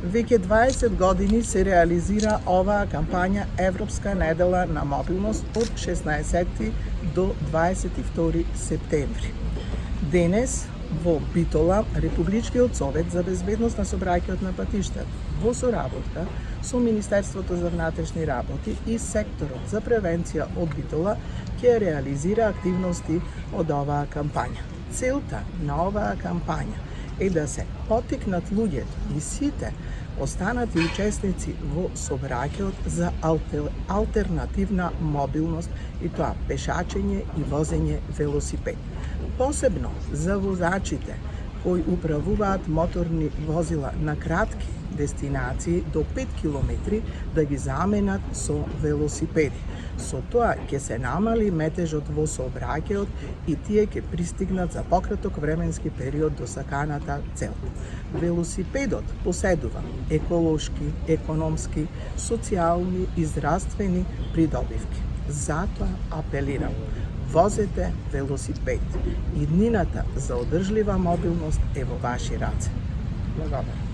Веќе 20 години се реализира оваа кампања Европска недела на мобилност од 16 до 22 септември. Денес во Битола, Републичкиот совет за безбедност на сообраќајот на патиштата во соработка со Министерството за внатрешни работи и секторот за превенција од Битола ќе реализира активности од оваа кампања. Целта на оваа кампања е да се поттикнат луѓето и сите останати учесници во сообраќајот за алтернативна мобилност, и тоа пешачење и возење велосипед. Посебно за возачите кои управуваат моторни возила на кратки дестинации до 5 километри да ги заменат со велосипеди. Со тоа ќе се намали метежот во сообраќајот и тие ќе пристигнат за пократок временски период до саканата цел. Велосипедот поседува еколошки, економски, социјални и здравствени придобивки. Затоа апелирам: возете велосипед. Иднината за одржлива мобилност е во ваши раце. Благодарам.